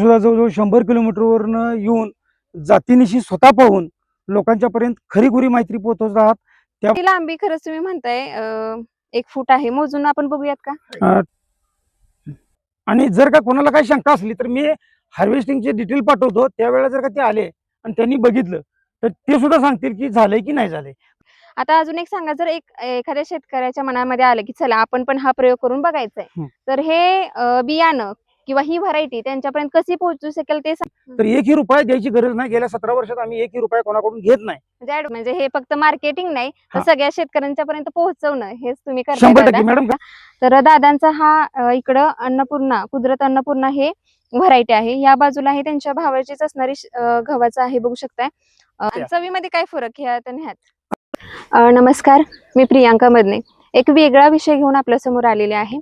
सुद्धा जवळजवळ 100 किलोमीटरवरनं येऊन जातीनिशी स्वतः पाहून लोकांच्या पर्यंत खरीखुरी माहिती पोहोचवत आहात. ती लांबी खरंच तुम्ही म्हणताय 1 फूट आहे. मोजून आपण बघूयात का? अ, आणि जर का कोणाला काही शंका असली तर मी हार्वेस्टिंगचे डिटेल पाठवतो. त्यावेळेला जर का ते आले आणि त्यांनी बघितलं तर ते सुद्धा सांगतील की झालंय की नाही झालंय. आता अजून एक सांगा, जर एखाद्या शेतकऱ्याच्या मनामध्ये आलं की चला आपण पण हा प्रयोग करून बघायचा आहे, हं. तर हे बियाणं किंवा ही व्हरायटी त्यांच्यापर्यंत कशी पोहोचू शकेल ते तर एकही रुपया द्यायची गरज नाही. गेल्या 17 वर्षात आम्ही एकही रुपया कोणाकडून घेत नाही. म्हणजे हे फक्त मार्केटिंग नाही तर हा. सगळ्या शेतकऱ्यांच्या पर्यंत पोहोचवणं हेच तुम्ही करताय 100% दादा. मॅडम. तर दादांचा हा इकडं अन्नपूर्णा, कुदरत अन्नपूर्णा हे व्हरायटी आहे. या बाजूला आहे त्यांच्या भावाचीच असणारी गव्हाचं आहे, बघू शकताय. आणि चवीमध्ये काय फरक ह्यात आणि ह्यात? नमस्कार, मी प्रियांका मदने. एक वेगळा विषय घेऊन आपल्या समोर आलेले आहे.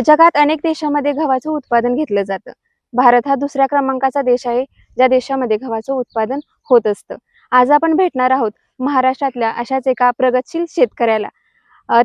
जगात अनेक देशांमध्ये गव्हाचं उत्पादन घेतलं जातं. भारत हा दुसऱ्या क्रमांकाचा देश आहे ज्या देशामध्ये गव्हाचं उत्पादन होत असतं. आज आपण भेटणार आहोत महाराष्ट्रातल्या अशाच एका प्रगतशील शेतकऱ्याला.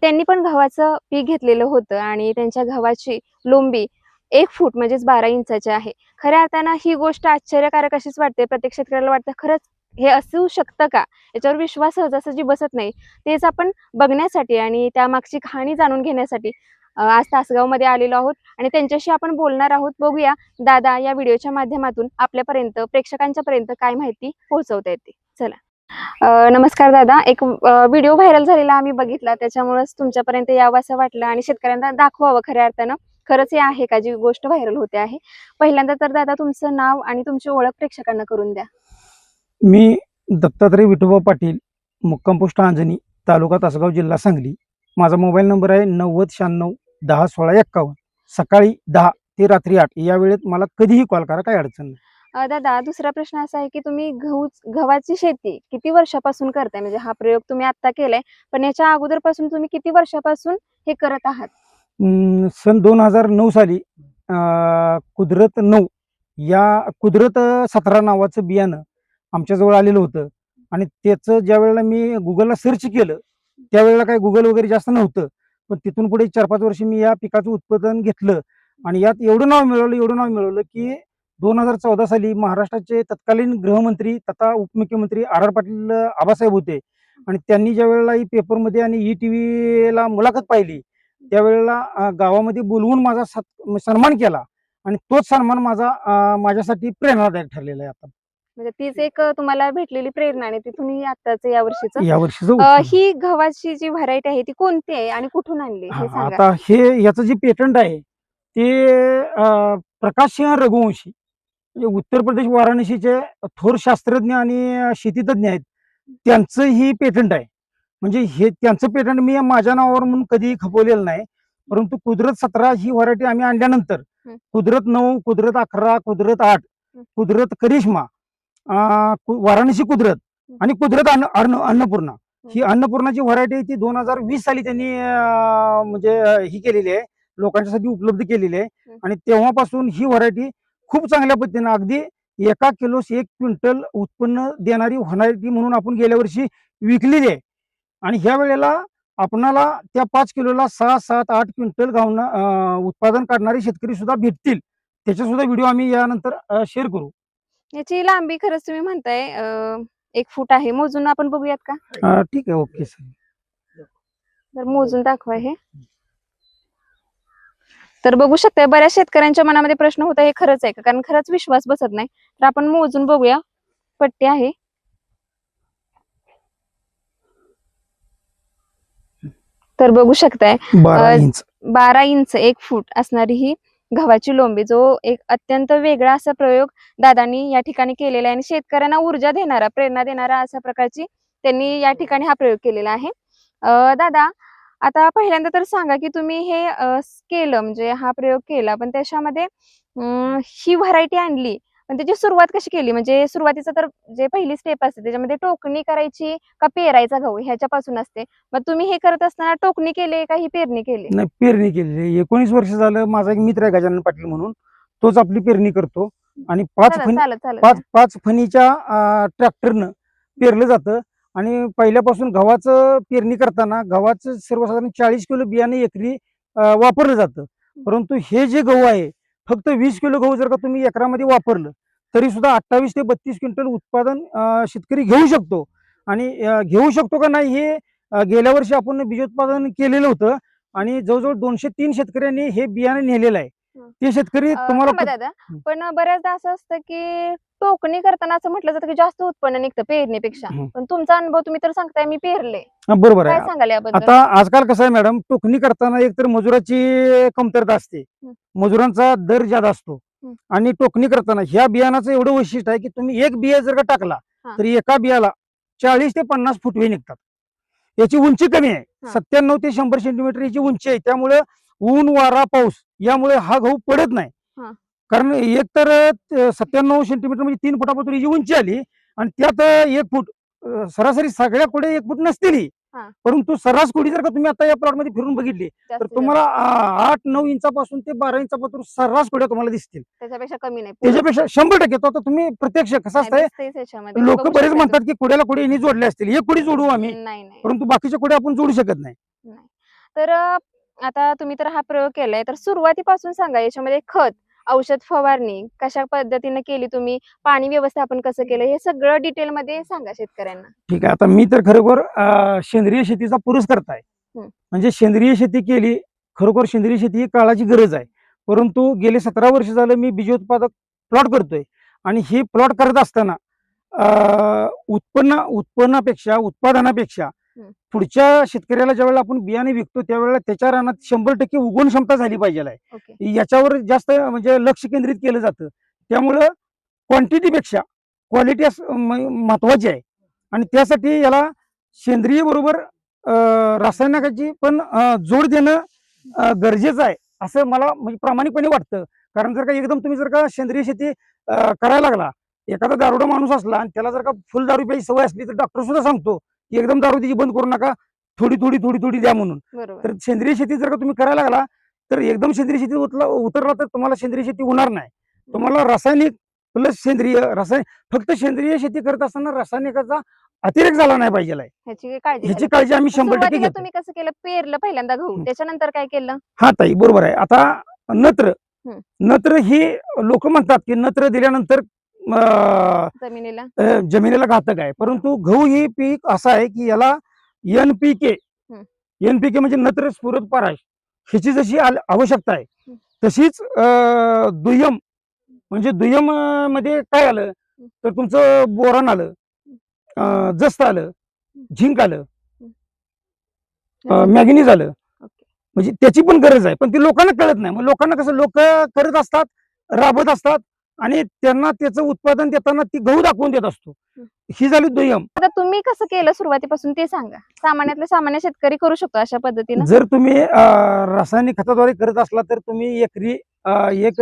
त्यांनी पण गव्हाचं पीक घेतलेलं होतं आणि त्यांच्या गव्हाची लोंबी 1 फूट म्हणजेच 12 इंचाची आहे. खऱ्या अर्थानं ही गोष्ट आश्चर्यकारक अशीच वाटते. प्रत्येक शेतकऱ्याला वाटतं खरंच हे असू शकतं का? याच्यावर विश्वास सहजासहजी बसत नाही. तेच आपण बघण्यासाठी आणि त्यामागची कहाणी जाणून घेण्यासाठी आज तासगावमध्ये आलेलो आहोत आणि त्यांच्याशी आपण बोलणार आहोत. बघूया दादा या व्हिडिओच्या माध्यमातून आपल्यापर्यंत, प्रेक्षकांच्या पर्यंत काय माहिती पोहोचवता येते. चला. नमस्कार दादा. एक व्हिडिओ व्हायरल झालेला आम्ही बघितला, त्याच्यामुळेच तुमच्यापर्यंत यावं असं वाटलं आणि शेतकऱ्यांना दाखवावं खऱ्या अर्थानं खरंच हे आहे का जी गोष्ट व्हायरल होते आहे. पहिल्यांदा तर दादा तुमचं नाव आणि तुमची ओळख प्रेक्षकांना करून द्या. मी दत्तात्रय विठोबा पाटील, मुक्काम पोस्ट अंजनी, तालुका तासगाव, जिल्हा सांगली. माझा मोबाईल नंबर आहे 9096 10 16 51. सकाळी 10 ते रात्री 8 या वेळेत मला कधीही कॉल करा, काही अडचण नाही. दादा दुसरा प्रश्न असा आहे की तुम्ही गव्हाची शेती किती वर्षापासून करताय? म्हणजे हा प्रयोग तुम्ही आता केलाय, पण याच्या अगोदरपासून तुम्ही किती वर्षापासून हे करत आहात? सन 2009 साली कुदरत 9 या कुदरत 17 नावाचं बियाणं आमच्याजवळ आलेलं होतं आणि त्याचं ज्यावेळेला मी गुगलला सर्च केलं, त्यावेळेला काही गुगल वगैरे जास्त नव्हतं. पण तिथून पुढे 4-5 वर्ष मी या पिकाचं उत्पादन घेतलं आणि यात एवढं नाव मिळवलं की 2014 साली महाराष्ट्राचे तत्कालीन गृहमंत्री तथा उपमुख्यमंत्री आर पाटील आबासाहेब होते आणि त्यांनी ज्यावेळेला ही पेपरमध्ये आणि ETVला मुलाखत पाहिली, त्यावेळेला गावामध्ये बोलवून माझा सन्मान केला आणि तोच सन्मान माझ्यासाठी प्रेरणादायक ठरलेला आहे. आता म्हणजे तीच एक तुम्हाला भेटलेली प्रेरणा आणि तिथून ही आताच या वर्षीचं या वर्षीचं ही गव्हाची जी व्हरायटी आहे ती कोणती आहे आणि कुठून आणली हे सांगा? आता याचं जे पेटंट आहे ते प्रकाश सिंह रघुवंशी, म्हणजे उत्तर प्रदेश वाराणसीचे थोर शास्त्रज्ञ आणि शेतीतज्ञ आहेत. त्यांचं ही पेटंट आहे. म्हणजे हे त्यांचं पेटंट मी माझ्या नावावर म्हणून कधीही खपवलेलं नाही. परंतु कुदरत 17 ही व्हरायटी आम्ही आणल्यानंतर कुदरत 9, कुदरत 11, कुदरत 8, कुदरत करिश्मा, वाराणसी कुदरत आणि कुदरत अन्नपूर्णा, ही अन्नपूर्णाची व्हरायटी आहे ती 2020 साली त्यांनी म्हणजे ही केलेली आहे, लोकांच्यासाठी उपलब्ध केलेली आहे आणि तेव्हापासून ही व्हरायटी खूप चांगल्या पद्धतीने अगदी 1 किलोस 1 क्विंटल उत्पन्न देणारी व्हरायटी म्हणून आपण गेल्या वर्षी विकलेली आहे आणि ह्या वेळेला आपणाला त्या 5 किलोला 6, 7, 8 क्विंटल उत्पादन करणारे शेतकरी सुद्धा भेटतील. त्याचा सुद्धा व्हिडिओ आम्ही यानंतर शेअर करू. याची लांबी खरंच तुम्ही म्हणताय 1 फूट आहे. मोजून आपण बघूयात का? ठीक आहे, ओके सर. तर मोजून दाखवा हे. तर बघू शकताय बऱ्याच शेतकऱ्यांच्या मनामध्ये प्रश्न होता हे खरंच आहे का? कारण खरंच विश्वास बसत नाही. तर आपण मोजून बघूया. पट्टी आहे. तर बघू शकताय 12 इंच 12 इंच 1 फूट असणारी ही गव्हाची लोंबी, जो एक अत्यंत वेगळा असा प्रयोग दादांनी या ठिकाणी केलेला आहे आणि शेतकऱ्यांना ऊर्जा देणारा, प्रेरणा देणारा अशा प्रकारची त्यांनी या ठिकाणी हा प्रयोग केलेला आहे. दादा आता पहिल्यांदा तर सांगा की तुम्ही हे केलं, म्हणजे हा प्रयोग केला, पण त्याच्यामध्ये ही व्हरायटी आणली, पण त्याची सुरुवात कशी केली? म्हणजे सुरुवातीचं तर जे पहिली स्टेप असते त्याच्यामध्ये टोकणी करायची का पेरायचा गहू ह्याच्यापासून असते. मग तुम्ही हे करत असताना टोकणी केली का ही पेरणी केली? नाही, पेरणी केलेली. 19 वर्ष झालं माझा एक मित्र आहे गजानन पाटील म्हणून, तोच आपली पेरणी करतो आणि पाच फणीच्या ट्रॅक्टरनं पेरलं जातं आणि पहिल्यापासून गव्हाचं पेरणी करताना गव्हाचं सर्वसाधारण 40 किलो बियाणे एकरी वापरलं जातं. परंतु हे जे गहू आहे फक्त 20 किलो गहू जर का तुम्ही एकरामध्ये वापरलं तरी सुद्धा 28 ते 32 क्विंटल उत्पादन शेतकरी घेऊ शकतो. आणि घेऊ शकतो का नाही हे गेल्या वर्षी आपण बीजोत्पादन केलेलं होतं आणि जवळजवळ 203 शेतकऱ्यांनी हे बियाणे नेलेलं आहे. हं. ते शेतकरी तुम्हाला थांबा दादा, पण बऱ्याचदा असं असतं की टोकणी करताना असं म्हटलं जातं की जास्त उत्पन्न निघतं पेरणीपेक्षा. हं. पण तुमचा अनुभव तुम्ही तर सांगताय मी पेरले. बरोबर काय आहे. सांगाल याबद्दल? आता आजकाल कसं आहे मॅडम, टोकणी करताना एकतर मजुराची कमतरता असते, हं. मजुरांचा दर जादा असतो. हं. आणि टोकणी करताना ह्या बियाणाचं एवढं वैशिष्ट्य आहे की तुम्ही एक बिया जर का टाकला हां. तर एका बियाला 40 ते 50 फुटवे निघतात. याची उंची कमी आहे, हां. 97 ते 100 सेंटीमीटर याची उंची आहे. त्यामुळे ऊन वारा पाऊस यामुळे हा गहू पडत नाही. हां. कारण एक तर 97 सेंटीमीटर म्हणजे 3 फुटापासून याची उंची आली आणि त्यात 1 फूट सरासरी सगळ्या कुठे 1 फूट नसतील. हां. परंतु सर्रास कुडी जर का तुम्ही आता या प्लॉटमध्ये फिरून बघितली तर जास्तीत तुम्हाला जास्त. 8-9 इंचापासून ते 12 इंचापासून सर्रास कुड्या तुम्हाला दिसतील. त्याच्यापेक्षा कमी नाही. पुढं. त्याच्यापेक्षा 100% तो आता तुम्ही प्रत्यक्ष कसं नाही, असतंय, दिसतंयच ह्याच्यामध्ये. मी लोक बघू बरेच शकते म्हणतात की कुड्याला कुडी यांनी जोडले असतील, एक कुडी जोडू आम्ही, नाही, नाही. परंतु बाकीच्या कुड्या आपण जोडू शकत नाही. नाही. तर आता तुम्ही तर हा प्रयोग केलाय, तर सुरुवातीपासून सांगा याच्यामध्ये खत, औषध फवारणी कशा पद्धतीने केली तुम्ही, पाणी व्यवस्थापन कसं केलं, हे सगळं डिटेलमध्ये सांगा शेतकऱ्यांना. ठीक आहे. आता मी तर खरोखर सेंद्रिय शेतीचा पुरस्कर्ता आहे. हं. म्हणजे सेंद्रिय शेती केली, खरोखर सेंद्रिय शेती ही काळाची गरज आहे. परंतु गेले 17 वर्ष झालं मी बीजोत्पादक प्लॉट करतोय आणि हे प्लॉट करत असताना उत्पन्नापेक्षा उत्पादनापेक्षा हं. पुढच्या शेतकऱ्याला ज्यावेळेला आपण बियाणे विकतो त्यावेळेला त्याच्या रानात 100% उगवण क्षमता झाली पाहिजे आहे. ओके. याच्यावर जास्त म्हणजे लक्ष केंद्रित केलं जातं. त्यामुळं क्वांटिटीपेक्षा क्वालिटी महत्वाची आहे आणि त्यासाठी याला सेंद्रिय बरोबर रासायनिकाची पण जोड देणं गरजेचं आहे असं मला म्हणजे प्रामाणिकपणे वाटतं. कारण जर का एकदम तुम्ही जर का सेंद्रिय शेती करायला लागला, एखादा दारुडा माणूस असला आणि त्याला जर का फुल दारू प्यायची सवय असली तर डॉक्टर सुद्धा सांगतो की एकदम दारू त्याची बंद करू नका, थोडी थोडी थोडी थोडी द्या म्हणून. बरोबर. तर सेंद्रिय शेती जर का तुम्ही करायला लागला तर एकदम सेंद्रिय शेती उतरला तर तुम्हाला सेंद्रिय शेती होणार नाही. तुम्हाला रासायनिक प्लस सेंद्रिय फक्त सेंद्रिय शेती करत असताना रासायनिकाचा अतिरेक झाला नाही पाहिजे आहे. ह्याची काळजी ह्याची घ्यायला काळजी आम्ही पाहिजे. 100% सुरुवातीला घेतो. तुम्ही कसं केलं, पेरलं पहिल्यांदा गहू, हं. त्याच्यानंतर काय केलं? हा ताई बरोबर आहे. आता नत्र हं. नत्र ही लोक म्हणतात की नत्र दिल्यानंतर जमिनीला. जमिनीला घातक आहे. परंतु गहू ही पीक असं आहे की याला एनपीके हं. एनपीके म्हणजे नत्र स्फुरद पराश ह्याची जशी आवश्यकता आहे हं. तशीच दुय्यम म्हणजे दुय्यम मध्ये काय आलं हं. तर तुमचं बोरान आलं, जस्त आलं, झिंक आलं, मॅग्नीज आलं. ओके. म्हणजे त्याची पण गरज आहे पण ती लोकांना कळत नाही. मग लोकांना कसं लोक करत असतात, राबत असतात आणि त्यांना त्याचं उत्पादन देताना ती गहू दाखवून देत असतो. हं. ही झाली दुय्यम. आता तुम्ही कसं केलं सुरुवातीपासून ते सांगा. सामान्यातले सामान्य शेतकरी करू शकतो अशा पद्धतीनं? जर तुम्ही रासायनिक खताद्वारे करत असला तर तुम्ही एकरी एक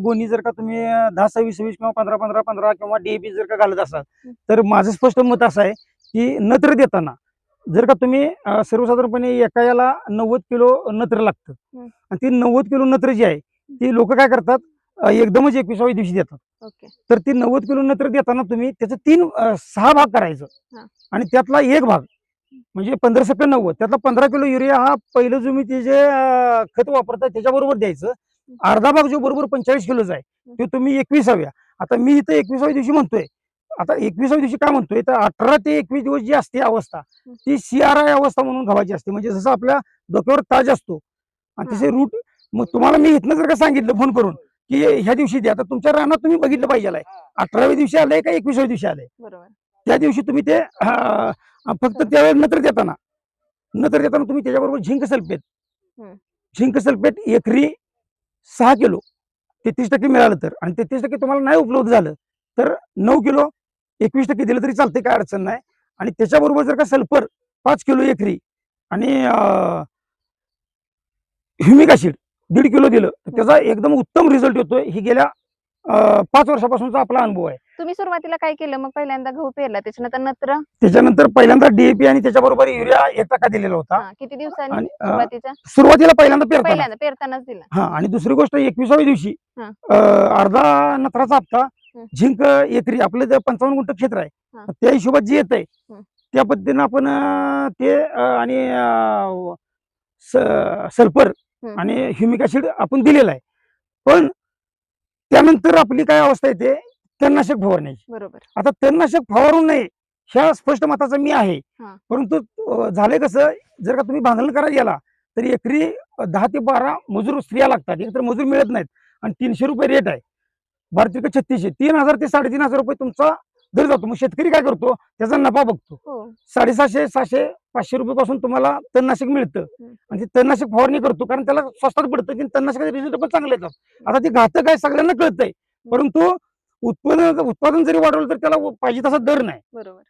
गोणी जर का तुम्ही 10-26-26 किंवा 15-15-15 किंवा डीएपी जर का घालत असाल तर माझं स्पष्ट मत असं आहे की नत्र देताना जर का तुम्ही सर्वसाधारणपणे एका याला 90 किलो नत्र लागतं हं. आणि ती 90 किलो नत्र जी आहे ती लोक काय करतात एकदमच 21व्या दिवशी देतात. ओके. तर ती 90 किलो नत्र देताना तुम्ही त्याचं 6 भाग करायचं हां. आणि त्यातला एक भाग म्हणजे 15/90 त्यातला 15 किलो युरिया हा पहिलं तुम्ही ते जे खत वापरता त्याच्याबरोबर द्यायचं. अर्धा भाग जो बरोबर 45 किलोचा आहे तो तुम्ही 21व्या. आता मी इथं 21व्या दिवशी म्हणतोय. आता 21व्या दिवशी काय म्हणतोय तर 18 ते 21 दिवस जी असते अवस्था ती CRI अवस्था म्हणून गव्हाची असते. म्हणजे जसं आपल्या डोक्यावर ताज असतो आणि त्याचे रूट. मग तुम्हाला मी इथनं जर का सांगितलं फोन करून की ह्या दिवशी द्या तर तुमच्या रानात तुम्ही बघितलं पाहिजे 18व्या दिवशी आलंय का 21व्या दिवशी आलंय. बरोबर. त्या दिवशी तुम्ही ते फक्त त्यावेळेस नत्र देताना तुम्ही त्याच्याबरोबर झिंक सल्फेट हं. झिंक सल्फेट एकरी 6 किलो 33% मिळालं तर आणि 33% तुम्हाला नाही उपलब्ध झालं तर 9 किलो 21% दिलं तरी चालते, काय अडचण नाही. आणि त्याच्याबरोबर जर का सल्फर 5 किलो एकरी आणि ह्युमिक ऍसिड 1.5 किलो दिलं तर त्याचा एकदम उत्तम रिझल्ट येतोय. ही गेल्या 5 वर्षापासूनचा आपला अनुभव आहे. तुम्ही सुरुवातीला काय केलं मग? पहिल्यांदा गहू पेरला, त्याच्यानंतर नत्र? त्याच्यानंतर पहिल्यांदा डीएपी आणि त्याच्याबरोबर युरिया 1% दिलेला होता. हां. किती दिवसांनी आणि सुरुवातीच्या? सुरुवातीला पहिल्यांदा पेरताना पहिल्यांदा पेरतानाच दिला. हा. आणि दुसरी गोष्ट 21व्या दिवशी हां. अर्धा नत्राचा हप्ता हं. झिंक एकरी आपलं जे 55 गुंठ क्षेत्र आहे हां. त्या हिशोबात जे येत आहे हं. त्या पद्धतीनं आपण ते आणि सल्फर हं. आणि ह्युमिक ऍसिड आपण दिलेला आहे. पण त्यानंतर आपली काय अवस्था येते, तणनाशक फवारण्याची. बरोबर. आता तणनाशक फवारू नये ह्या स्पष्ट मताचा मी आहे. हा. परंतु झालंय कसं, जर का तुम्ही भांगण करायला गेला तर एकरी 10 ते 12 मजूर स्त्रिया लागतात, एकतर मजूर मिळत नाहीत आणि 300 रुपये रेट आहे. 12×36 3,000 ते 3,500 रुपये तुमचा दर जातो. मग शेतकरी काय करतो, त्याचा नफा बघतो. हो. 750, 700, 500 रुपये पासून तुम्हाला तणनाशक मिळतं आणि ते तणनाशक फवारणी करतो, कारण त्याला स्वस्तात पडतं की तणनाशकाचे रिझल्ट पण चांगले येतात. आता ते घातक आहे सगळ्यांना कळतंय, परंतु उत्पादन जरी वाढवलं तर त्याला पाहिजे तसा दर नाही. बरोबर.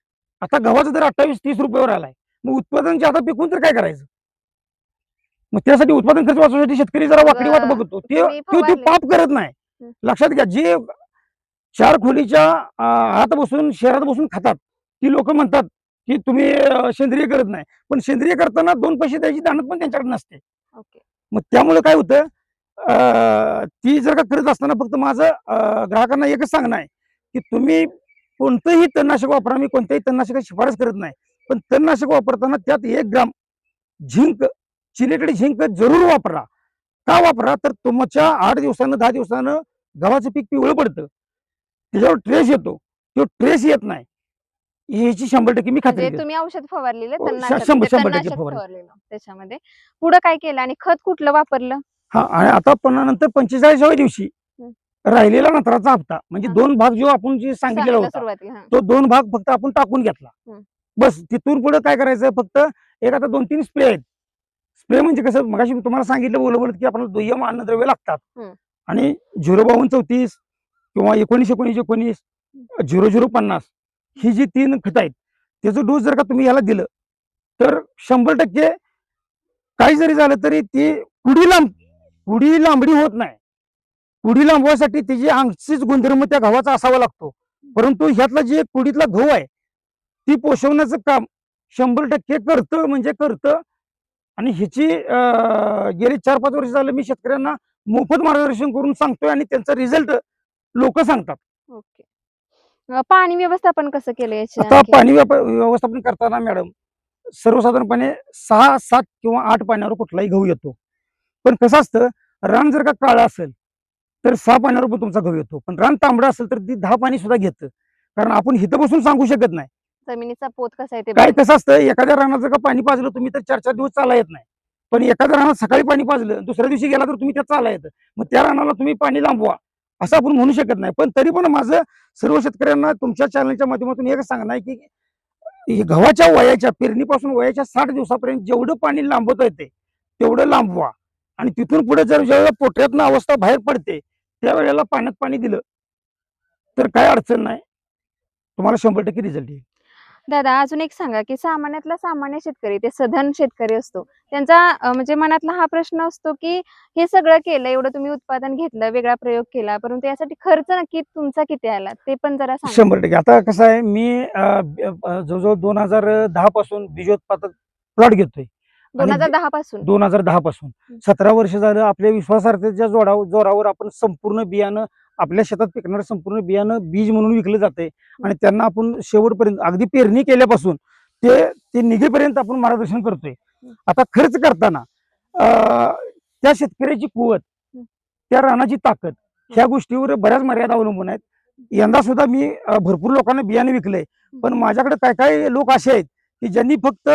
आता गव्हाचा दर 28-30 रुपयावर आलाय. मग उत्पादन जादा पिकून तर काय करायचं? मग त्यासाठी उत्पादन खर्च वाचवण्यासाठी शेतकरी जरा वाकडी वाट बघतो. ते तुम्ही ते फवारले. पाप करत नाही. लक्षात घ्या, जे 4 खोलीच्या आत बसून शहरात बसून खातात ती लोक म्हणतात की तुम्ही सेंद्रिय करत नाही, पण सेंद्रिय करताना 2 पैसे द्यायची दानत पण त्यांच्याकडे नसते. ओके. मग त्यामुळे काय होतं, ती जर का करत असताना फक्त माझं ग्राहकांना एकच सांगणं आहे की तुम्ही कोणतंही तणनाशक वापरा. मी कोणत्याही तणनाशकाची शिफारस करत नाही, पण तणनाशक वापरताना त्यात 1 ग्राम झिंक, चिलेटेड झिंक जरूर वापरा. का वापरा, तर तुमच्या 8 दिवसानं 10 दिवसानं गव्हाचं पीक पिवळं पडतं, त्याच्यावर ट्रेस येतो. तो ट्रेस येत नाही याची 100% मी खात्री म्हणजे देतो. तुम्ही औषध फवारलेलं हो, तणनाशक 100% तणनाशक फवारणी. फवारलेलं त्याच्यामध्ये. पुढे काय केलं आणि खत कुठलं वापरलं? हा, आणि आता नंतर 45व्या दिवशी राहिलेला नत्राचा हप्ता म्हणजे हा. 2 भाग जो आपण जे सांगितलेला होता, सुरुवातीला. हा. तो 2 भाग फक्त आपण टाकून घेतला. बस तिथून पुढे काय करायचं, फक्त एक आता 2-3 स्प्रे आहेत. स्प्रे म्हणजे कसं, मगाशी मी तुम्हाला सांगितलं बोलत की आपल्याला दुय्यम अन्नद्रव्य लागतात आणि 05234 किंवा 19-19-19 0050 ही जी 3 खत आहेत, त्याचं डोस जर का तुम्ही याला दिलं तर 100% काही जरी झालं तरी ती कुडी लांबडी होत नाही. कुडी लांबवासाठी त्याची अंगचीच गुणधर्म त्या गव्हाचा असावा लागतो. परंतु ह्यातला जे कुडीतला गहू आहे ती पोषवण्याचं काम 100% करतं, म्हणजे करतं. आणि ह्याची गेली 4-5 वर्ष झालं मी शेतकऱ्यांना मोफत मार्गदर्शन करून सांगतोय आणि त्यांचा रिझल्ट लोक सांगतात. ओके. पाणी व्यवस्थापन कसं केलं याची आता आणखी? पाणी व्यवस्थापन करताना मॅडम, सर्वसाधारणपणे 6, 7 किंवा 8 पाण्यावर कुठलाही गहू येतो. पण कसं असतं, रान जर का काळं असेल तर 6 पाण्यावर पण तुमचा गहू येतो, पण रान तांबडं असेल तर ती 10 पाणी सुद्धा घेतं. कारण आपण इथं बसून सांगू शकत नाही. जमिनीचा पोत कसा आहे ते काय बघून. कसं असतं, एखाद्या रानात जर का पाणी पाजलं तुम्ही तर 4-4 दिवस चाला येत नाही. पण एखाद्या रानात सकाळी पाणी पाजलं, दुसऱ्या दिवशी गेला तर तुम्ही त्यात चाला येतं. मग त्या रानाला तुम्ही पाणी लांबवा असं आपण म्हणू शकत नाही. पण तरी पण माझं सर्व शेतकऱ्यांना तुमच्या चॅनलच्या माध्यमातून एकच सांगणं आहे की हे गव्हाच्या वयाच्या पेरणीपासून वयाच्या 60 दिवसापर्यंत जेवढं पाणी लांबवता येते तेवढं लांबवा. आणि तिथून पुढे जर ज्यावेळेला पोटऱ्यातनं अवस्था बाहेर पडते त्यावेळेला पाण्यात पाणी दिलं तर काय अडचण नाही, तुम्हाला 100% रिझल्ट येईल. दादा अजून एक सांगा की सामान्यातला सामान्य शेतकरी ते सधन शेतकरी असतो, त्यांचा म्हणजे मनातला हा प्रश्न असतो की हे सगळं केलं, एवढं तुम्ही उत्पादन घेतलं, वेगळा प्रयोग केला, परंतु यासाठी खर्च नक्की तुमचा किती आला ते पण जरा सांगा. 100%. आता कसं आहे, मी जवळजवळ 2010 पासून बीजोत्पादक प्लॉट घेतोय. 2010 पासून 2010 पासून 17 वर्ष झालं. आपल्या विश्वासार्हतेच्या जोरावर आपण संपूर्ण बियाणं आपल्या शेतात पिकणारं संपूर्ण बियाणं बीज म्हणून विकलं जाते आणि त्यांना आपण शेवटपर्यंत अगदी पेरणी केल्यापासून ते निघेपर्यंत आपण मार्गदर्शन करतोय. आता खर्च करताना त्या शेतकऱ्याची कुवत, त्या रानाची ताकद, ह्या गोष्टीवर बऱ्याच मर्यादा अवलंबून आहेत. यंदा सुद्धा मी भरपूर लोकांना बियाणे विकलंय, पण माझ्याकडे काय काय लोक असे आहेत की ज्यांनी फक्त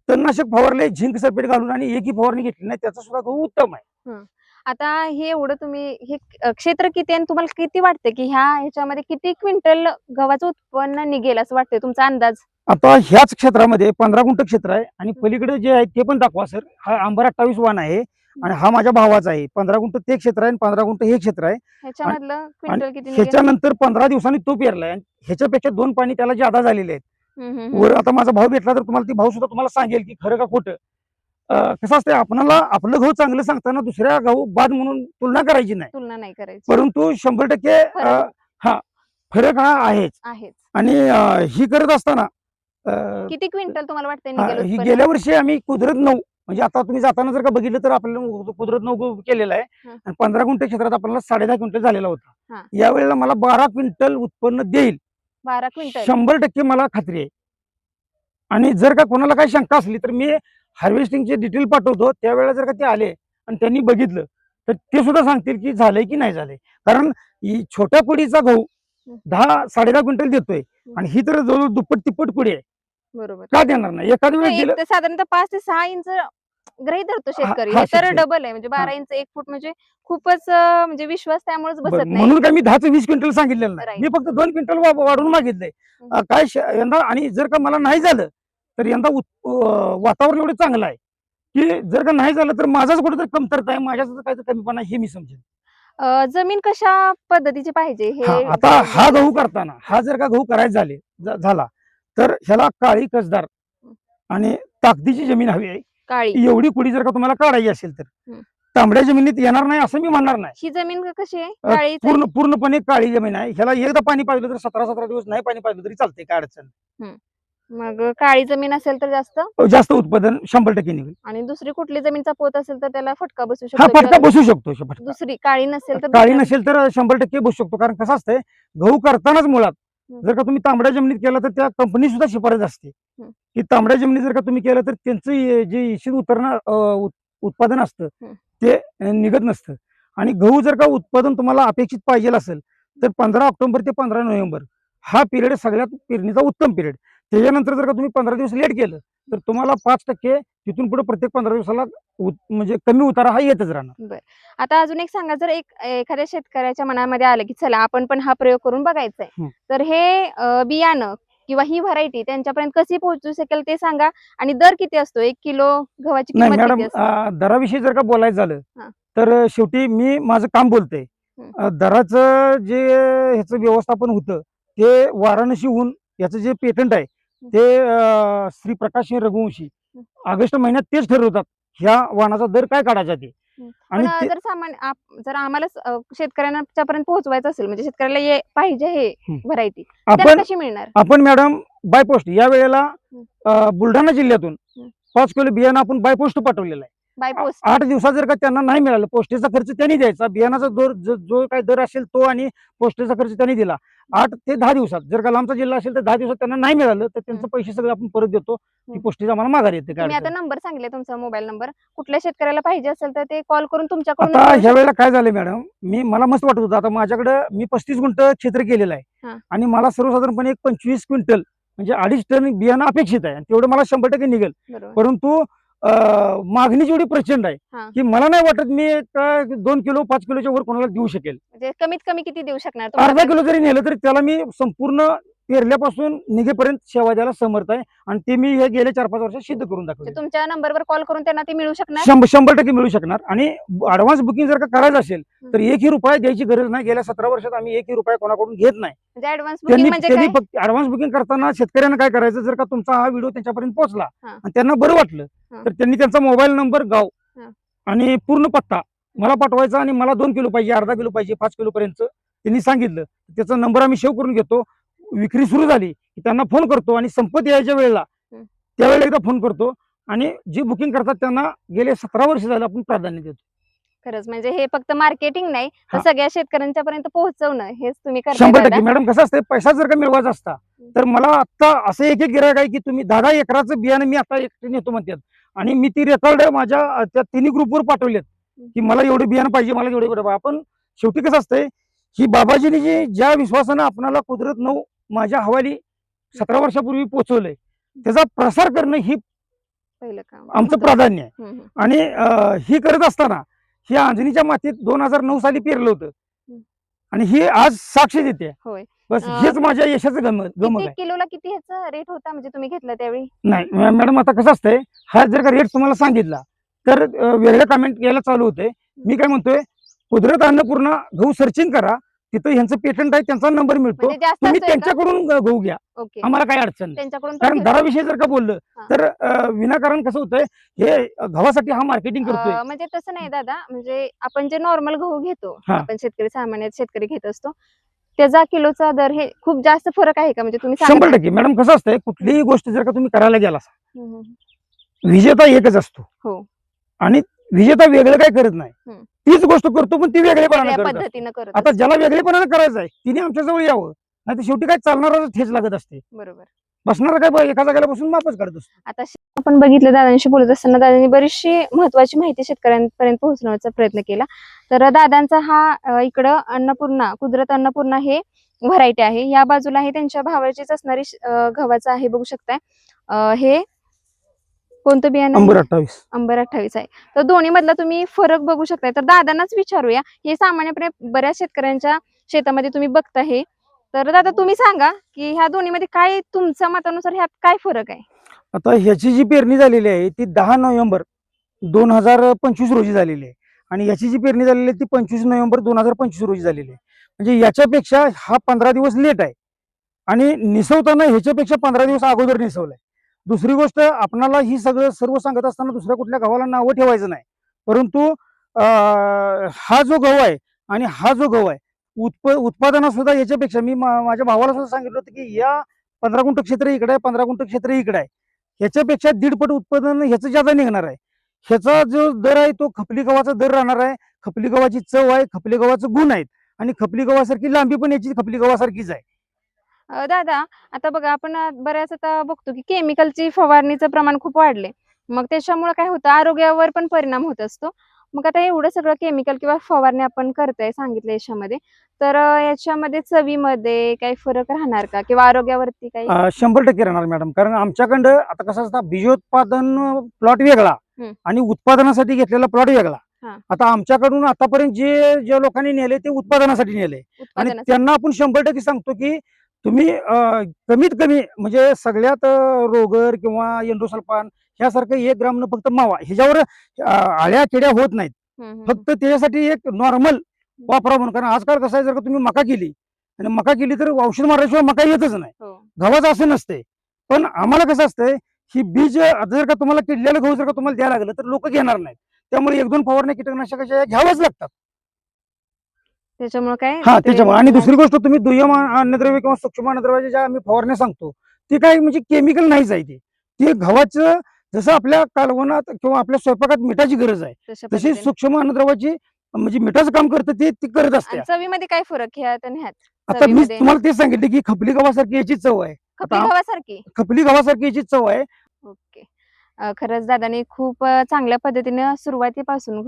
तणनाशक फवारले, झिंक सल्फेट घालून आणि एकही फवारणी घेतली नाही, त्याचा सुद्धा गहू उत्तम आहे. आता हे एवढं तुम्ही हे क्षेत्र किती आणि तुम्हाला किती वाटतं की ह्याच्यामध्ये किती क्विंटल गव्हाचं उत्पन्न निघेल असं वाटतंय, तुमचा अंदाज? आता ह्याच क्षेत्रामध्ये 15 गुंठ क्षेत्र आहे आणि पलीकडे जे आहे ते पण दाखवा सर. हा अंबर 28 वाण आहे आणि हा माझ्या भावाचा आहे. 15 गुंठ ते क्षेत्र आहे आणि 15 गुंठ हे क्षेत्र आहे. ह्याच्यामधलं क्विंटल किती निघेल? ह्याच्यानंतर 15 दिवसांनी तो पेरलाय आणि ह्याच्यापेक्षा 2 पाणी त्याला जादा झालेले आहेत. वर आता माझा भाऊ भेटला तर तुम्हाला ती भाऊ सुद्धा तुम्हाला सांगेल की खरं का खोटं. कसं असतं, आपल्याला आपलं गहू चांगलं सांगताना दुसऱ्या गहू बाद म्हणून तुलना करायची नाही, तुलना नाही करायची. परंतु 100% हा फरक हा आहेच. आणि ही करत असताना किती क्विंटल तुम्हाला वाटतंय निघेल ही उत्पन्न? गेल्या वर्षी आम्ही कुदरत 9, म्हणजे आता तुम्ही जाताना जर का बघितलं तर आपल्याला कुदरत 9 केलेला आहे आणि 15 गुंठे क्षेत्रात आपल्याला 10.5 क्विंटल झालेला होता. यावेळेला मला 12 क्विंटल उत्पन्न देईल, 12 क्विंटल 100% मला खात्री आहे. आणि जर का कोणाला काही शंका असली तर मी हार्वेस्टिंगचे डिटेल पाठवतो, त्यावेळेला जर का ते आले आणि त्यांनी बघितलं तर ते सुद्धा सांगतील की झालंय की नाही झालंय. कारण छोट्या कुडीचा गहू हं. 10-10.5 क्विंटल देतोय आणि ही तर जवळ दुप्पट तिप्पट कुडी आहे. बरोबर. का देणार नाही? एखाद्या वेळेस नाही, एक दिलं. तर साधारणतः 5 ते 6 इंच गृहीत धरतो शेतकरी. हा हे तर शेतकरी. डबल आहे म्हणजे हा. 12 इंच 1 फूट म्हणजे खूपच म्हणजे विश्वास त्यामुळेच बरं, बसत नाही. म्हणून काय मी 10-20 क्विंटल सांगितलेलं नाही. राईट. मी फक्त 2 क्विंटल वाढून मागितलंय. हं. काय यंदा आणि जर का मला नाही झालं तर यंदा वातावरण एवढं चांगलं आहे की जर का नाही झालं तर माझाच कुठेतरी कमतरता आहे, माझ्याच काय कमीपणा आहे हे मी समजेन. जमीन कशा पद्धतीची पाहिजे हे आता जाणून हा घ्यायचं गहू असेल. करताना हा जर का गहू करायचा झाला तर ह्याला काळी कसदार आणि ताकदीची जमीन हवी आहे. काळी. एवढी कुडी जर का तुम्हाला काढायची असेल तर हं. तांबड्या जमिनीत येणार नाही असं मी म्हणणार नाही. ही जमीन कशी आहे? काळीच आहे? पूर्णपणे काळी जमीन आहे. ह्याला एकदा पाणी पाजलं तर 17-17 दिवस नाही पाणी पाजलं तरी चालतंय, काय अडचण हं. मग काळी जमीन असेल तर जास्त जास्त उत्पादन 100% निघेल. आणि दुसरी कुठली जमीनचा पोत असेल तर त्याला फटका बसू हा शकतो फटका किंवा बसू शकतो. फटका दुसरी काळी नसेल तर काळी दुसऱ्या- नसेल तर 100% बसू शकतो. कारण कसं असतंय गहू करतानाच मुळात हं. जर का तुम्ही तांबड्या जमिनीत केला तर त्या कंपनी सुद्धा शिफारस असते हं. की तांबड्या जमिनीत जर का तुम्ही केलं तर त्यांचं जे इशित उत्पादन असतं हं. ते निघत नसतं. आणि गहू जर का उत्पादन तुम्हाला अपेक्षित पाहिजे असेल तर 15 ऑक्टोबर ते 15 नोव्हेंबर हा पिरियड सगळ्यात पेरणीचा उत्तम पिरियड. त्याच्यानंतर जर का तुम्ही 15 दिवस लेट केलं तर तुम्हाला 5% तिथून पुढे प्रत्येक 15 दिवसाला म्हणजे कमी उतारा हा येतच राहणार. आता अजून एक सांगा, जर एखाद्या शेतकऱ्याच्या मनामध्ये आलं की चला आपण पण हा प्रयोग करून बघायचा आहे, हं. तर हे बियाणं किंवा ही व्हरायटी त्यांच्यापर्यंत कशी पोहोचू शकेल ते सांगा. आणि दर किती असतो? 1 किलो गव्हाची नाही किंमत मॅडम, किती असते? दराविषयी जर का बोलायचं झालं हां. तर शेवटी मी माझं काम बोलतोय. हं. दराचं जे ह्याचं व्यवस्थापन होतं ते वाराणसीहून याचं जे पेटंट आहे ते श्री प्रकाश सिंह रघुवंशी हं. ऑगस्ट महिन्यात तेच ठरवतात ह्या वाणाचा दर काय काढायचा ते. आणि पण जर सामान्य जर आम्हाला शेतकऱ्यांच्या पर्यंत पोहोचवायचं असेल म्हणजे शेतकऱ्याला पाहिजे हे हं. व्हरायटी, त्याला आपण कशी मिळणार? आपण मॅडम बाय पोस्ट या वेळेला बुलढाणा जिल्ह्यातून हं. 5 किलो बियाणं आपण बाय पोस्ट पाठवलेलं आहे. By post? 8 दिवसात जर का त्यांना नाही मिळालं, पोस्टेचा खर्च त्यांनी द्यायचा, बियाणाचा दर जो काही दर असेल तो आणि पोस्टेचा खर्च त्यांनी दिला. 8 ते 10 दिवसात जर का लांबचा जिल्हा असेल तर 10 दिवसात त्यांना नाही मिळालं तर त्यांचे पैसे सगळे आपण परत देतो. ती पोस्टेज आम्हाला माघारी येते. काय तुम्ही आता अडचण नंबर सांगितले, तुमचा मोबाईल नंबर, कुठल्या शेतकऱ्याला पाहिजे असेल तर ते कॉल करून नाही. तुमच्याकडून आता घेऊ ह्या वेळेला काय झालंय मॅडम, मला मस्त वाटत होतं. आता माझ्याकडे मी 35 गुंठ क्षेत्र केलेलं आहे हां. आणि मला सर्वसाधारणपणे एक 25 क्विंटल म्हणजे 2.5 टन बियाणं अपेक्षित आहे आणि तेवढं मला 100% निघेल. बरोबर. परंतु मागणी जेवढी प्रचंड आहे हां. की मला नाही वाटत मी 2 किलो 5 किलोच्या वर कोणाला देऊ शकेल. म्हणजे कमीत कमी किती देऊ शकणार अर्धा तुमच्याकडे? किलो जरी नेलं तरी त्याला मी संपूर्ण पेरल्यापासून निघेपर्यंत सेवा द्यायला समर्थ आहे आणि ते मी हे गेले 4-5 वर्षात सिद्ध करून म्हणजे दाखवले. तुमच्या नंबरवर कॉल करून त्यांना ते मिळू शकणार? 100% मिळू शकणार. आणि ऍडव्हान्स बुकिंग जर का करायचं असेल तर 1ही रुपया द्यायची गरज नाही. गेल्या 17 वर्षात आम्ही 1ही रुपया कोणाकडून घेत नाही. म्हणजे ऍडव्हान्स बुकिंग म्हणजे त्यांनी काय? फक्त ऍडव्हान्स बुकिंग करताना शेतकऱ्यांना काय करायचं, जर का तुमचा हा व्हिडिओ त्यांच्यापर्यंत पोहोचला हां. आणि त्यांना बरं वाटलं हां. तर त्यांनी त्यांचा मोबाईल नंबर, गाव हां. आणि पूर्ण पत्ता मला पाठवायचा आणि मला 2 किलो पाहिजे, अर्धा किलो पाहिजे, 5 किलो पर्यंत त्यांनी सांगितलं. त्याचा नंबर आम्ही सेव्ह करून घेतो. विक्री सुरू झाली की त्यांना फोन करतो आणि संपत यायच्या वेळेला त्यावेळेला एकदा फोन करतो आणि जे बुकिंग करतात त्यांना गेले 17 वर्ष झालं आपण प्राधान्य देतो. खरंच म्हणजे हे फक्त मार्केटिंग नाही तर हां. सगळ्या शेतकऱ्यांच्या पर्यंत पोहोचवणं हेच तुम्ही करताय 100% दादा. मॅडम. कसं असतं, पैसा जर का मिळवायचा असता तर मला आता असं एक गिरायक आहे की तुम्ही 10 एकराचं बियाणं मी आता एकटे नेतो म्हणतात आणि मी ती रेकॉर्ड माझ्या त्या तिन्ही ग्रुपवर पाठवलेत की मला एवढं बियाणं पाहिजे, मला एवढे पाहिजे. आपण शेवटी कसं असतंय ही बाबाजीने जी ज्या विश्वासानं आपणाला कुदरत 9 माझ्या हवाली 17 वर्षापूर्वी पोहोचवलंय त्याचा प्रसार करणं ही पहिलं काम आमचं प्राधान्य आहे. हम्म, हम्म. आणि ही करत असताना ही अंजनीच्या मातीत 2009 साली पेरलं होतं आणि ही आज साक्ष देते. होय. बस हेच माझ्या यशाचं गमक किती आहे. किलोला किती ह्याचा रेट होता म्हणजे तुम्ही घेतला त्यावेळी? नाही मॅडम, आता कसं असतंय, हा जर का रेट तुम्हाला सांगितला तर वेगळ्या कमेंट यायला चालू होते. मी काय म्हणतोय, कुदरत अन्नपूर्णा गहू सर्चिंग करा, तिथं ह्यांचं पेटंट आहे, त्यांचा नंबर मिळतो, म्हणजे जास्त तुम्ही असतोय का? त्यांच्याकडून गहू घ्या, ओके. आम्हाला काही अडचण नाही. त्यांच्याकडून पण कारण घेऊ शकतो. दराविषयी जर का बोललं हां. तर विनाकारण कसं होतंय, हे गव्हासाठी हा मार्केटिंग करतोय. म्हणजे तसं नाही दादा, म्हणजे आपण जे नॉर्मल गहू घेतो, हां. आपण शेतकरी सामान्य शेतकरी घेत असतो, त्याचा किलोचा दर हे खूप जास्त फरक आहे का? म्हणजे तुम्ही सांगा. 100%. मॅडम कसं असतंय, कुठलीही गोष्ट जर का तुम्ही करायला गेला हम्म, विजेता एकच असतो हो. आणि विजेता वेगळं काय करत नाही. हम्म. तीच गोष्ट करतो पण ती वेगळेपणाने त्या करत असतो. पद्धतीनं करत आता असतो. ज्याला वेगळेपणाने करायचं आहे तिने आमच्या जवळ यावं, नाही तर शेवटी काय चालणारच ठेच लागत असते. बरोबर. बसणार काय एका जागेला बसून मापच काढत असतो. आता आपण बघितलं दादांशी बोलत असताना दादांनी बरीचशी महत्वाची माहिती शेतकऱ्यांपर्यंत पोहोचवण्याचा प्रयत्न केला. तर दादांचा हा इकडं अन्नपूर्णा कुदरत अन्नपूर्णा हे व्हरायटी आहे. या बाजूला आहे त्यांच्या भावाचीच असणारी गव्हाचं आहे, बघू शकताय. हे कोणतं बियाणं अंबर आहे? 28. अंबर 28 आहे. तर दोन्ही मधला तुम्ही फरक बघू शकताय. तर दादांनाच विचारूया, हे सामान्यपणे बऱ्याच शेतकऱ्यांच्या शेतामध्ये तुम्ही बघता हे. तर दादा तुम्ही सांगा की ह्या दोन्हीमध्ये काय तुमच्या मतानुसार ह्यात काय फरक आहे? आता ह्याची जी पेरणी झालेली आहे ती 10 नोव्हेंबर 2025 रोजी झालेली आहे आणि याची जी पेरणी झालेली आहे ती 25 नोव्हेंबर 2025 रोजी झालेली आहे. म्हणजे याच्यापेक्षा हा 15 दिवस लेट आहे आणि निसवताना ह्याच्यापेक्षा 15 दिवस अगोदर निसवलंय. दुसरी गोष्ट, आपणाला ही सर्व सांगत असताना दुसऱ्या कुठल्या गव्हाला नावं ठेवायचं नाही, परंतु हा जो गहू आहे आणि हा जो गहू आहे उत्पादनात सुद्धा याच्यापेक्षा मी माझ्या भावाला सुद्धा सांगितलं होतं की या 15 गुंठ क्षेत्र इकडे आहे, 15 गुंठ क्षेत्र इकडे आहे, ह्याच्यापेक्षा 1.5 पट उत्पादन ह्याचं ज्यादा निघणार आहे. ह्याचा जो दर आहे तो खपली गव्हाचा दर राहणार आहे. खपली गव्हाची चव आहे, खपली गव्हाचं गुण आहेत आणि खपली गव्हासारखी लांबी पण याची खपली गव्हासारखीच आहे. दादा आता बघा आपण बऱ्याच आता बघतो की केमिकलची फवारणीचं प्रमाण खूप वाढले. मग त्याच्यामुळे काय होतं, आरोग्यावर पण परिणाम होत असतो. मग आता एवढं सगळं केमिकल किंवा फवारणी आपण करतोय सांगितलं याच्यामध्ये, तर याच्यामध्ये चवीमध्ये काही फरक राहणार का किंवा आरोग्यावरती काही? 100% राहणार मॅडम, कारण आमच्याकडं आता कसं असतं, बीजोत्पादन प्लॉट वेगळा आणि उत्पादनासाठी घेतलेला प्लॉट वेगळा. हा. आता आमच्याकडून आतापर्यंत जे लोकांनी नेले ते उत्पादनासाठी नेले आणि उत्पादनासाठी त्यांना आपण 100% सांगतो की तुम्ही कमीत कमी म्हणजे सगळ्यात रोगर किंवा एंडोसल्फान ह्यासारखं 1 ग्राम फक्त मावा, ह्याच्यावर आळ्या किड्या होत नाहीत. फक्त त्याच्यासाठी एक नॉर्मल वापरा म्हणून. कारण आजकाल कसं आहे, जर का तुम्ही मका केली आणि मका केली तर औषध मारल्याशिवाय मका येतच नाही. हो. गव्हाचं असं नसते. पण आम्हाला कसं असतंय, ही बीज जर का तुम्हाला किडलेलं गहू जर का तुम्हाला द्यायला लागलं तर लोक घेणार नाहीत. त्यामुळे 1-2 फवारण्या कीटकनाशकाच्या घ्याव्याच लागतात. त्याच्यामुळे काय हा, ते त्याच्यामुळे. आणि दुसरी गोष्ट, तुम्ही दुय्यम अन्नद्रव्य किंवा सूक्ष्म अन्नद्रव्याच्या ज्या आम्ही फवारण्या सांगतो ते काही म्हणजे केमिकल नाहीच आहे. ते गव्हाचं जसं आपल्या कालवणात किंवा आपल्या स्वयंपाकात मिठाची गरज आहे तशा तशी पद्धतीने सूक्ष्म अन्नद्रव्याची म्हणजे मिठाचं काम करतं ते करत असते. आणि चवीमध्ये काय फरक ह्यात आणि ह्यात? आता मी चवीमध्ये तुम्हाला तेच सांगितलं की खपली गव्हासारखी याची चव आहे. खपली आता गव्हासारखी. खपली गव्हासारखी याची चव आहे. ओके. खरंच दादांनी खूप चांगल्या पद्धतीने सुरुवातीपासून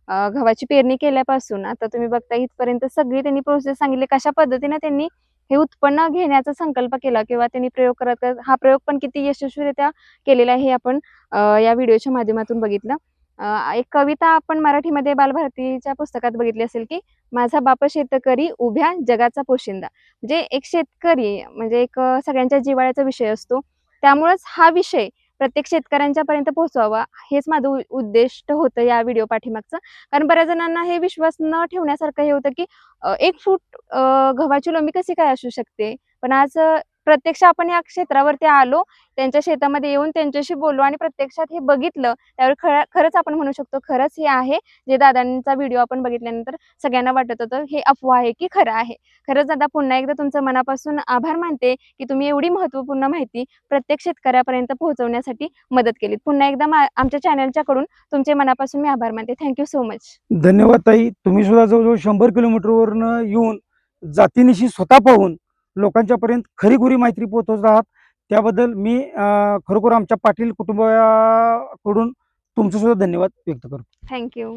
गव्हाची पेरणी केल्यापासून आता तुम्ही बघता इथपर्यंत सगळी त्यांनी प्रोसेस सांगितली, कशा पद्धतीने त्यांनी हे उत्पन्न घेण्याचा संकल्प केला किंवा त्यांनी प्रयोग करत हा प्रयोग पण किती यशस्वीरित्या केलेला आहे हे आपण या व्हिडिओच्या माध्यमातून बघितलं. एक कविता आपण मराठीमध्ये बालभारतीच्या पुस्तकात बघितली असेल की माझा बाप शेतकरी उभ्या जगाचा पोशिंदा. म्हणजे एक शेतकरी म्हणजे एक सगळ्यांच्या जिव्हाळ्याचा विषय असतो. त्यामुळेच हा विषय प्रत्येक शेतकऱ्यांच्या पर्यंत पोहोचवावा हेच माझं उद्दिष्ट होतं या व्हिडिओ पाठीमागचं. कारण बऱ्याच जणांना हे विश्वास न ठेवण्यासारखं हे होतं की 1 फूट गव्हाची लोंबी कशी काय असू शकते. पण आज प्रत्यक्ष आपण या क्षेत्रावरती आलो, त्यांच्या शेतामध्ये येऊन त्यांच्याशी बोललो आणि प्रत्यक्षात हे बघितलं, त्यावर खरंच आपण म्हणू शकतो खरंच हे आहे जे दादांचा व्हिडिओ आपण बघितल्यानंतर सगळ्यांना वाटत होतं हे अफवा आहे की खरं आहे. खरंच दादा पुन्हा एकदा तुमचं मनापासून आभार मानते की तुम्ही एवढी महत्त्वपूर्ण माहिती प्रत्येक शेतकऱ्यापर्यंत पोहोचवण्यासाठी मदत केली. पुन्हा एकदा आमच्या चॅनलच्या कडून तुमचे मनापासून मी आभार मानते. Thank you so much. धन्यवाद ताई. तुम्ही सुद्धा जवळजवळ 100 किलोमीटरवरनं येऊन जातीनिशी स्वतः पाहून लोकांच्या पर्यंत खरीखुरी माहिती पोहोचवत आहात. त्याबद्दल मी खरोखर आमच्या पाटील कुटुंबाकडून तुमचं सुद्धा धन्यवाद व्यक्त करतो. थँक्यू.